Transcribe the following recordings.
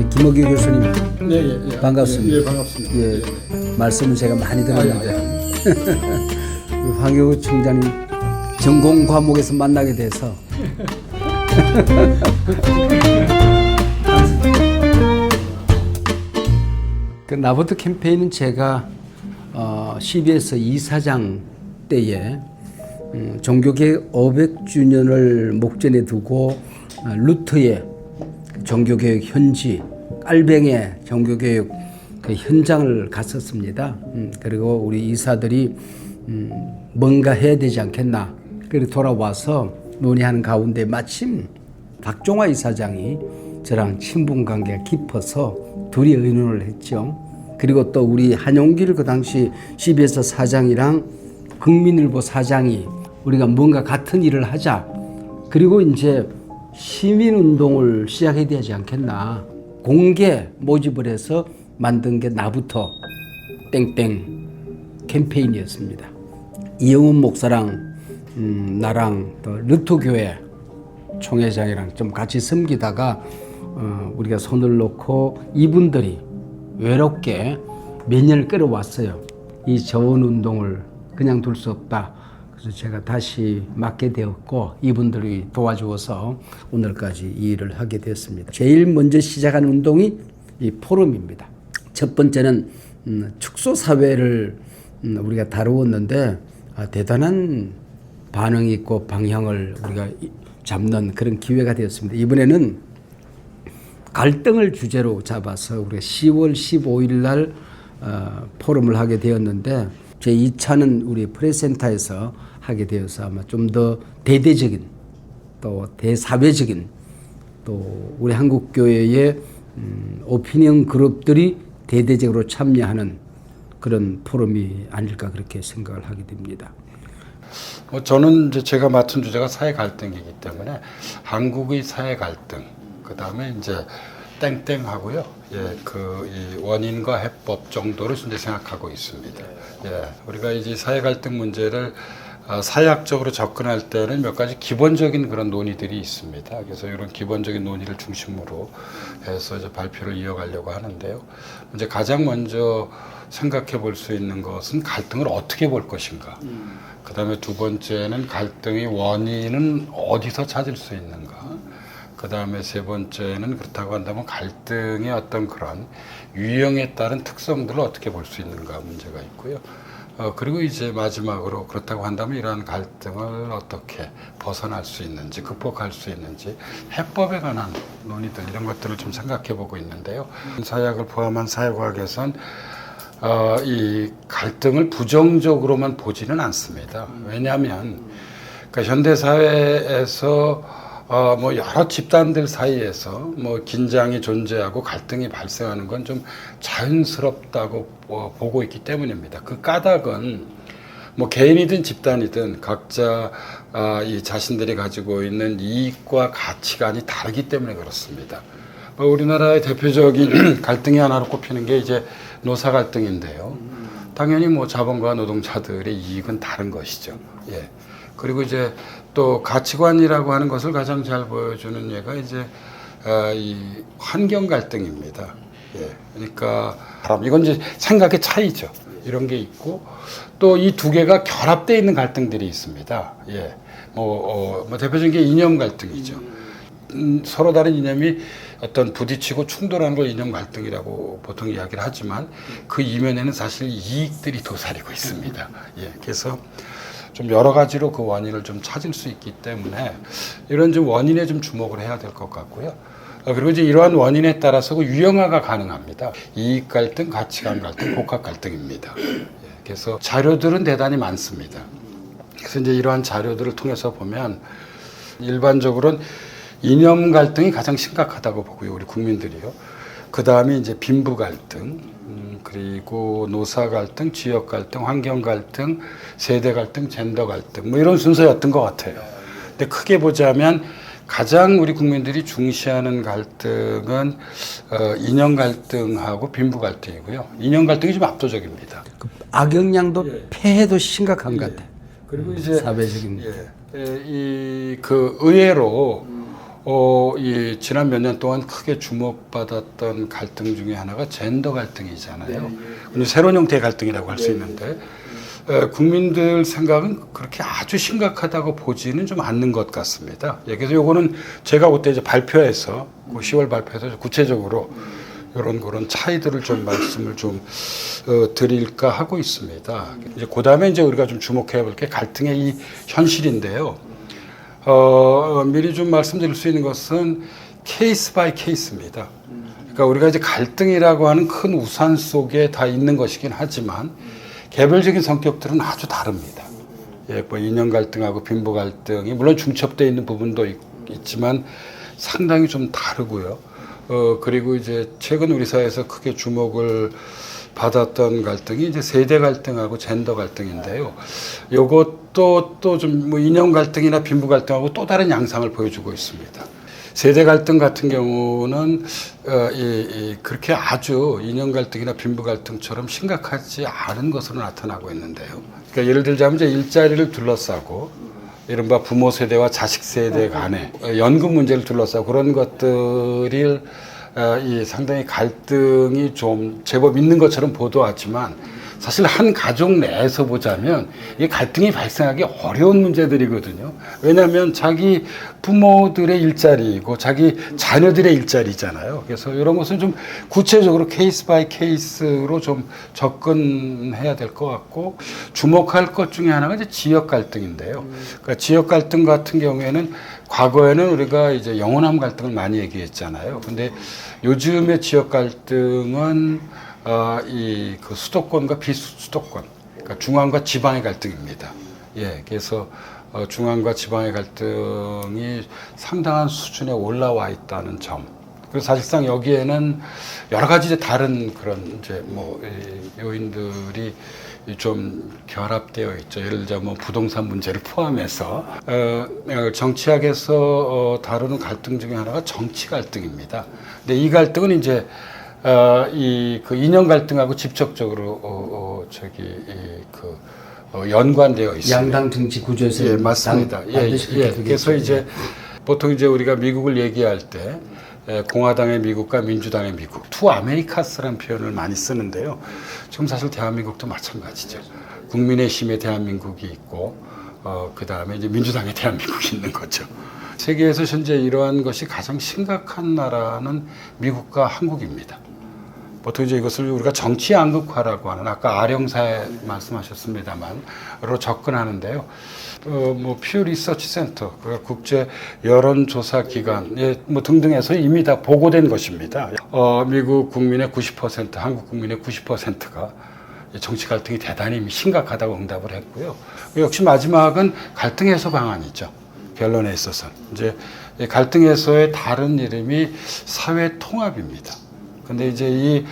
김옥규 교수님 네, 예, 예. 반갑습니다. 예, 반갑습니다. 예, 예. 말씀을 제가 많이 들었는데 우리 황교우 총장님 전공 과목에서 만나게 돼서 그 나부터 캠페인은 제가 CBS 이사장 때에 종교개혁 500주년을 목전에 두고 루트의 종교개혁 현지 깔뱅의 종교개혁 그 현장을 갔었습니다. 그리고 우리 이사들이 뭔가 해야 되지 않겠나. 그리고 돌아와서 논의하는 가운데 마침 박종화 이사장이 저랑 친분 관계가 깊어서 둘이 의논을 했죠. 그리고 또 우리 한용길 그 당시 CBS 사장이랑 국민일보 사장이 우리가 뭔가 같은 일을 하자. 그리고 이제 시민운동을 시작해야 되지 않겠나. 공개 모집을 해서 만든 게 나부터 땡땡 캠페인이었습니다. 이영훈 목사랑 나랑 또 르토교회 총회장이랑 좀 같이 섬기다가 우리가 손을 놓고 이분들이 외롭게 몇 년을 끌어왔어요. 이 저원운동을 그냥 둘 수 없다. 그래서 제가 다시 맡게 되었고 이분들이 도와주어서 오늘까지 이 일을 하게 되었습니다. 제일 먼저 시작한 운동이 이 포럼입니다. 첫 번째는 축소사회를 우리가 다루었는데 대단한 반응이 있고 방향을 우리가 잡는 그런 기회가 되었습니다. 이번에는 갈등을 주제로 잡아서 우리가 10월 15일 날 포럼을 하게 되었는데 제 2차는 우리 프레센터에서 하게 되어서 아마 좀 더 대대적인 또 대사회적인 또 우리 한국교회의 오피니언 그룹들이 대대적으로 참여하는 그런 포럼이 아닐까 그렇게 생각을 하게 됩니다. 저는 이제 제가 맡은 주제가 사회 갈등이기 때문에 한국의 사회 갈등, 그 다음에 이제 땡땡하고요. 예, 이 원인과 해법 정도로 이제 생각하고 있습니다. 예, 우리가 이제 사회 갈등 문제를 사회학적으로 접근할 때는 몇 가지 기본적인 그런 논의들이 있습니다. 그래서 이런 기본적인 논의를 중심으로 해서 이제 발표를 이어가려고 하는데요. 이제 가장 먼저 생각해 볼 수 있는 것은 갈등을 어떻게 볼 것인가. 그 다음에 두 번째는 갈등의 원인은 어디서 찾을 수 있는가. 그 다음에 세 번째는 그렇다고 한다면 갈등의 어떤 그런 유형에 따른 특성들을 어떻게 볼 수 있는가 문제가 있고요. 그리고 이제 마지막으로 그렇다고 한다면 이러한 갈등을 어떻게 벗어날 수 있는지, 극복할 수 있는지 해법에 관한 논의들 이런 것들을 좀 생각해 보고 있는데요. 사회학을 포함한 사회과학에선 이 갈등을 부정적으로만 보지는 않습니다. 왜냐하면 그러니까 현대 사회에서 뭐 여러 집단들 사이에서 뭐 긴장이 존재하고 갈등이 발생하는 건 좀 자연스럽다고 보고 있기 때문입니다. 그 까닭은 뭐 개인이든 집단이든 각자 이 자신들이 가지고 있는 이익과 가치관이 다르기 때문에 그렇습니다. 우리나라의 대표적인 갈등이 하나로 꼽히는 게 이제 노사 갈등인데요. 당연히 뭐 자본과 노동자들의 이익은 다른 것이죠. 예. 그리고 이제 또 가치관이라고 하는 것을 가장 잘 보여주는 예가 이제 이 환경 갈등입니다. 예. 그러니까 이건 이제 생각의 차이죠. 이런 게 있고 또 이 두 개가 결합되어 있는 갈등들이 있습니다. 예. 뭐 대표적인 게 이념 갈등이죠. 서로 다른 이념이 어떤 부딪히고 충돌하는 걸 이념 갈등이라고 보통 이야기를 하지만 그 이면에는 사실 이익들이 도사리고 있습니다. 예. 그래서 좀 여러 가지로 그 원인을 좀 찾을 수 있기 때문에 이런 좀 원인에 좀 주목을 해야 될 것 같고요. 그리고 이제 이러한 원인에 따라서 그 유형화가 가능합니다. 이익 갈등, 가치관 갈등, 복합 갈등입니다. 그래서 자료들은 대단히 많습니다. 그래서 이제 이러한 자료들을 통해서 보면 일반적으로는 이념 갈등이 가장 심각하다고 보고요, 우리 국민들이요. 그 다음에 이제 빈부 갈등, 그리고 노사 갈등, 지역 갈등, 환경 갈등, 세대 갈등, 젠더 갈등, 뭐 이런 순서였던 것 같아요. 근데 크게 보자면 가장 우리 국민들이 중시하는 갈등은 이념 갈등하고 빈부 갈등이고요. 이념 갈등이 좀 압도적입니다. 그 악영향도 폐해도 심각한 것 같아요. 그리고 이제 사회적인 그 의외로 이 지난 몇 년 동안 크게 주목받았던 갈등 중에 하나가 젠더 갈등이잖아요. 근데 새로운 형태의 갈등이라고 할 수 있는데 국민들 생각은 그렇게 아주 심각하다고 보지는 좀 않는 것 같습니다. 그래서 요거는 제가 그때 이제 발표해서 10월 발표해서 구체적으로 이런 그런 차이들을 좀 말씀을 좀 드릴까 하고 있습니다. 이제 그다음에 이제 우리가 좀 주목해 볼 게 갈등의 이 현실인데요. 미리 좀 말씀드릴 수 있는 것은 케이스 바이 케이스입니다. 그러니까 우리가 이제 갈등이라고 하는 큰 우산 속에 다 있는 것이긴 하지만 개별적인 성격들은 아주 다릅니다. 뭐 인연 갈등하고 빈부 갈등이 물론 중첩되어 있는 부분도 있지만 상당히 좀 다르고요. 그리고 이제 최근 우리 사회에서 크게 주목을 받았던 갈등이 이제 세대 갈등하고 젠더 갈등인데요. 요것도 또 좀 뭐 인연 갈등이나 빈부 갈등하고 또 다른 양상을 보여주고 있습니다. 세대 갈등 같은 경우는 그렇게 아주 인연 갈등이나 빈부 갈등처럼 심각하지 않은 것으로 나타나고 있는데요. 그러니까 예를 들자면 이제 일자리를 둘러싸고 이른바 부모 세대와 자식 세대 간의 연금 문제를 둘러싸고 그런 것들을 이 상당히 갈등이 좀 제법 있는 것처럼 보도하지만 사실 한 가족 내에서 보자면 이 갈등이 발생하기 어려운 문제들이거든요. 왜냐하면 자기 부모들의 일자리이고 자기 자녀들의 일자리잖아요. 그래서 이런 것은 좀 구체적으로 케이스 바이 케이스로 좀 접근해야 될 것 같고 주목할 것 중에 하나가 이제 지역 갈등인데요. 그러니까 지역 갈등 같은 경우에는 과거에는 우리가 이제 영호남 갈등을 많이 얘기했잖아요. 근데 요즘의 지역 갈등은 그 수도권과 비수도권, 그러니까 중앙과 지방의 갈등입니다. 그래서 중앙과 지방의 갈등이 상당한 수준에 올라와 있다는 점. 그리고 사실상 여기에는 여러 가지 이제 다른 그런 이제 뭐 요인들이 좀 결합되어 있죠. 예를 들자면 뭐 부동산 문제를 포함해서 정치학에서 다루는 갈등 중에 하나가 정치 갈등입니다. 근데 이 갈등은 이제 그 인연 갈등하고 직접적으로 연관되어 있습니다. 양당 정치 구조에서 맞습니다. 그래서 이제 보통 이제 우리가 미국을 얘기할 때 공화당의 미국과 민주당의 미국, 투 아메리카스라는 표현을 많이 쓰는데요. 지금 사실 대한민국도 마찬가지죠. 국민의힘의 대한민국이 있고, 그 다음에 이제 민주당의 대한민국이 있는 거죠. 세계에서 현재 이러한 것이 가장 심각한 나라는 미국과 한국입니다. 보통 이제 이것을 우리가 정치 양극화라고 하는 아까 아령사에 말씀하셨습니다만으로 접근하는데요. 뭐 퓨 리서치 센터, 국제 여론조사 기관, 뭐 등등에서 이미 다 보고된 것입니다. 미국 국민의 90%, 한국 국민의 90%가 정치 갈등이 대단히 심각하다고 응답을 했고요. 역시 마지막은 갈등 해소 방안이죠. 결론에 있어서 이제 갈등 해소의 다른 이름이 사회 통합입니다. 근데 이제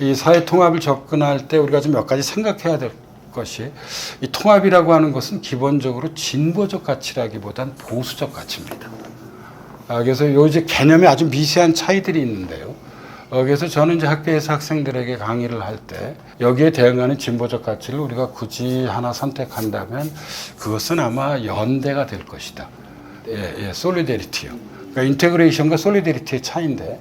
이 사회 통합을 접근할 때 우리가 좀 몇 가지 생각해야 될 것이 이 통합이라고 하는 것은 기본적으로 진보적 가치라기보단 보수적 가치입니다. 그래서 요 이제 개념에 아주 미세한 차이들이 있는데요. 그래서 저는 이제 학교에서 학생들에게 강의를 할 때 여기에 대응하는 진보적 가치를 우리가 굳이 하나 선택한다면 그것은 아마 연대가 될 것이다. 솔리데리티요. 그러니까 인테그레이션과 솔리데리티의 차이인데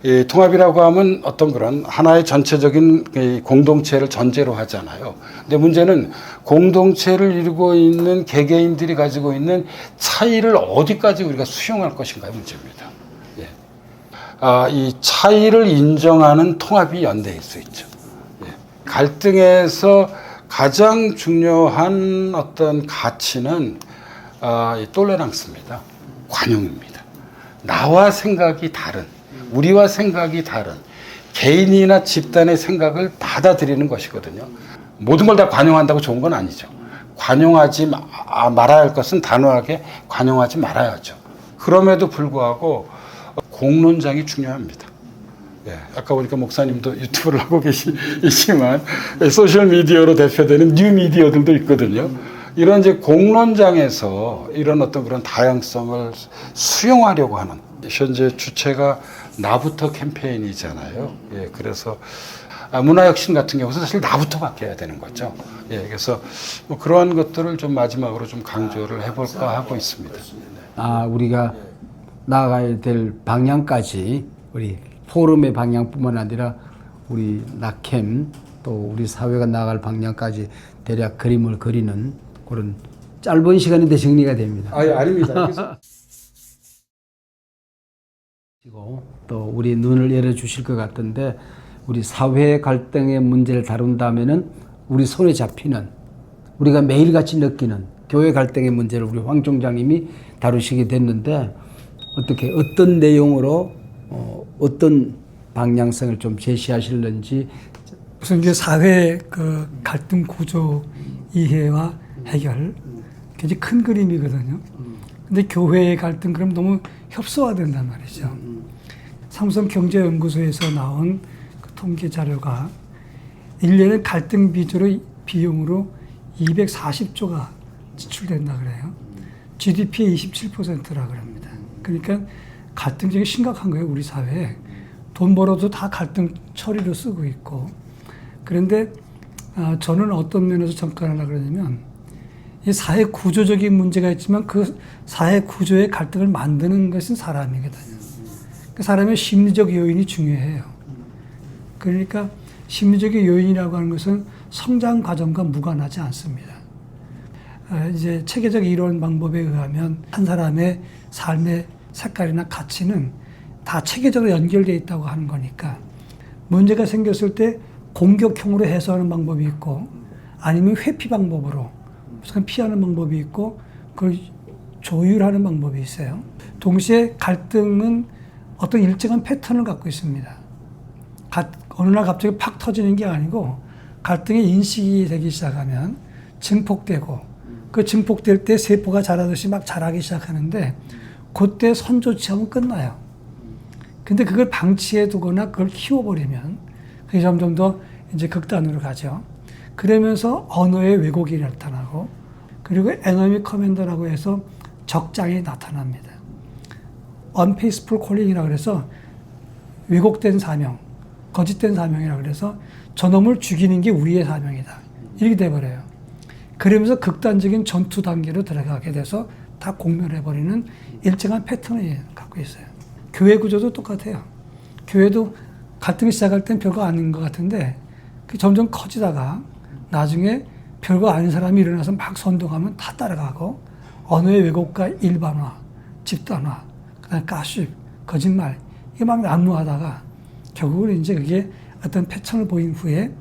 이 통합이라고 하면 어떤 그런 하나의 전체적인 공동체를 전제로 하잖아요. 근데 문제는 공동체를 이루고 있는 개개인들이 가지고 있는 차이를 어디까지 우리가 수용할 것인가의 문제입니다. 이 차이를 인정하는 통합이 연대일 수 있죠. 갈등에서 가장 중요한 어떤 가치는 이 톨레랑스입니다. 관용입니다. 나와 생각이 다른, 우리와 생각이 다른 개인이나 집단의 생각을 받아들이는 것이거든요. 모든 걸 다 관용한다고 좋은 건 아니죠. 관용하지 말아야 할 것은 단호하게 관용하지 말아야죠. 그럼에도 불구하고 공론장이 중요합니다. 아까 보니까 목사님도 유튜브를 하고 계시지만 소셜미디어로 대표되는 뉴미디어들도 있거든요. 이런 이제 공론장에서 이런 어떤 그런 다양성을 수용하려고 하는 현재 주체가 나부터 캠페인이잖아요. 그래서 문화혁신 같은 경우는 사실 나부터 바뀌어야 되는 거죠. 그래서 뭐 그러한 것들을 좀 마지막으로 좀 강조를 해볼까 하고 있습니다. 우리가 나아가야 될 방향까지 우리 포럼의 방향뿐만 아니라 우리 낙캠 또 우리 사회가 나아갈 방향까지 대략 그림을 그리는 그런 짧은 시간인데 정리가 됩니다. 아닙니다. 또 우리 눈을 열어주실 것 같은데 우리 사회 갈등의 문제를 다룬다면은 우리 손에 잡히는 우리가 매일같이 느끼는 교회 갈등의 문제를 우리 황 총장님이 다루시게 됐는데 어떤 내용으로 어떤 방향성을 좀 제시하실는지. 우선 이제 사회 그 갈등 구조 이해와 해결 굉장히 큰 그림이거든요. 근데 교회의 갈등 그럼 너무 협소화된단 말이죠. 삼성경제연구소에서 나온 그 통계 자료가 1년에 갈등 비용으로 240조가 지출된다 그래요. GDP의 27%라 그럽니다. 그러니까 갈등이 심각한 거예요, 우리 사회에. 돈 벌어도 다 갈등 처리로 쓰고 있고. 그런데 저는 어떤 면에서 접근하려고 그러냐면 이 사회 구조적인 문제가 있지만 그 사회 구조의 갈등을 만드는 것은 사람이거든요. 그 사람의 심리적 요인이 중요해요. 그러니까 심리적인 요인이라고 하는 것은 성장 과정과 무관하지 않습니다. 이제 체계적 이론 방법에 의하면 한 사람의 삶의 색깔이나 가치는 다 체계적으로 연결되어 있다고 하는 거니까 문제가 생겼을 때 공격형으로 해소하는 방법이 있고 아니면 회피 방법으로 피하는 방법이 있고 그걸 조율하는 방법이 있어요. 동시에 갈등은 어떤 일정한 패턴을 갖고 있습니다. 어느 날 갑자기 팍 터지는 게 아니고 갈등의 인식이 되기 시작하면 증폭되고 그 증폭될 때 세포가 자라듯이 막 자라기 시작하는데 그때 선 조치하면 끝나요. 근데 그걸 방치해 두거나 그걸 키워버리면 그게 점점 더 이제 극단으로 가죠. 그러면서 언어의 왜곡이 나타나고 그리고 에너미 커맨더라고 해서 적장이 나타납니다. unfaithful calling이라고 그래서 왜곡된 사명, 거짓된 사명이라고 그래서 저놈을 죽이는 게 우리의 사명이다. 이렇게 돼버려요. 그러면서 극단적인 전투 단계로 들어가게 돼서 다 공멸해버리는 일정한 패턴을 갖고 있어요. 교회 구조도 똑같아요. 교회도 갈등이 시작할 땐 별거 아닌 것 같은데 점점 커지다가 나중에 별거 아닌 사람이 일어나서 막 선동하면 다 따라가고 언어의 왜곡과 일반화, 집단화, 그다음에 가십, 거짓말 이게 막 난무하다가 결국은 이제 그게 어떤 패턴을 보인 후에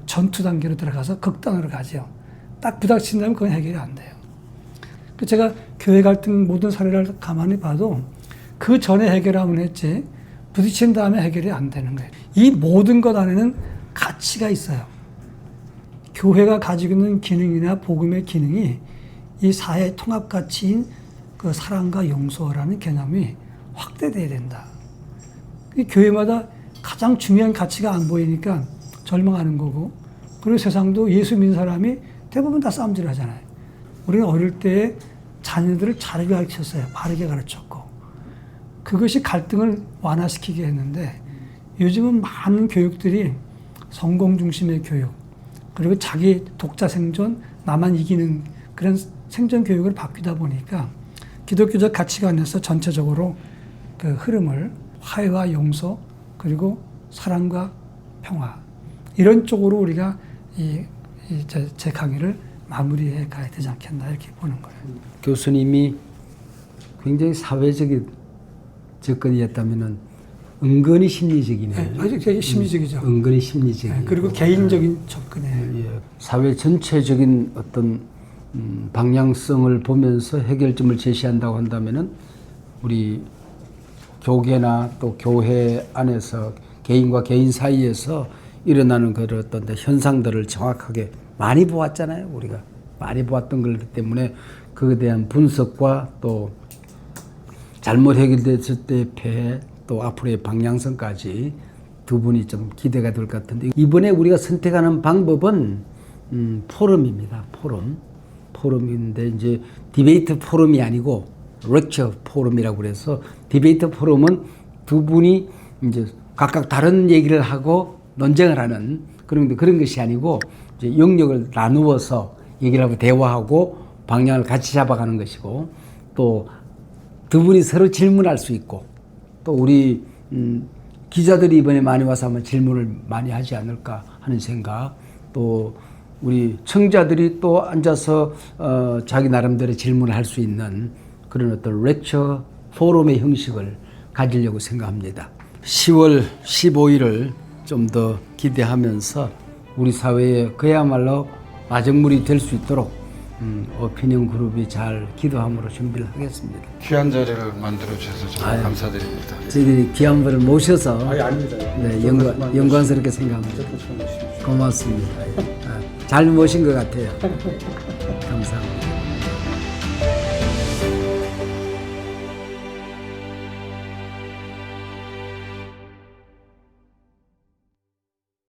전투 단계로 들어가서 극단으로 가죠. 딱 부닥친다면 그건 해결이 안 돼요. 제가 교회 갈등 모든 사례를 가만히 봐도 그 전에 해결하면 했지 부딪힌 다음에 해결이 안 되는 거예요. 이 모든 것 안에는 가치가 있어요. 교회가 가지고 있는 기능이나 복음의 기능이 이 사회 통합 가치인 그 사랑과 용서라는 개념이 확대돼야 된다. 교회마다 가장 중요한 가치가 안 보이니까 절망하는 거고 그리고 세상도 예수 믿는 사람이 대부분 다 싸움질 하잖아요. 우리는 어릴 때 자녀들을 잘 가르쳤어요. 바르게 가르쳤고 그것이 갈등을 완화시키게 했는데 요즘은 많은 교육들이 성공 중심의 교육 그리고 자기 독자 생존 나만 이기는 그런 생존 교육을 바뀌다 보니까 기독교적 가치관에서 전체적으로 그 흐름을 화해와 용서 그리고 사랑과 평화 이런 쪽으로 우리가 제 강의를 마무리해 가야 되지 않겠나 이렇게 보는 거예요. 교수님이 굉장히 사회적인 접근이었다면은 은근히 심리적이네요. 네, 아주 되게 심리적이죠. 은근히 심리적이에요. 네, 그리고 개인적인 접근이에요. 예, 사회 전체적인 어떤 방향성을 보면서 해결점을 제시한다고 한다면은 우리 교계나 또 교회 안에서 개인과 개인 사이에서 일어나는 그런 어떤 현상들을 정확하게 많이 보았잖아요. 우리가 많이 보았던 거기 때문에 그에 대한 분석과 또 잘못 해결됐을 때의 폐해 또 앞으로의 방향성까지 두 분이 좀 기대가 될 것 같은데 이번에 우리가 선택하는 방법은 포럼입니다. 포럼인데 이제 디베이트 포럼이 아니고 렉처 포럼이라고 그래서 디베이트 포럼은 두 분이 이제 각각 다른 얘기를 하고 논쟁을 하는 그런 것이 아니고 이제 영역을 나누어서 얘기를 하고 대화하고 방향을 같이 잡아가는 것이고 또 두 분이 서로 질문할 수 있고 또 우리 기자들이 이번에 많이 와서 아마 질문을 많이 하지 않을까 하는 생각, 또 우리 청자들이 또 앉아서 자기 나름대로 질문을 할 수 있는 그런 어떤 렉처 포럼의 형식을 가지려고 생각합니다. 10월 15일을 좀 더 기대하면서 우리 사회에 그야말로 마중물이 될 수 있도록 오피니언 그룹이 잘 기도함으로 준비를 하겠습니다. 귀한 자리를 만들어 주셔서 정말 감사드립니다. 저희들이 귀한 분을 모셔서 아닙니다. 네, 영광스럽게 생각합니다. 고맙습니다. 잘 모신 것 같아요. 감사합니다.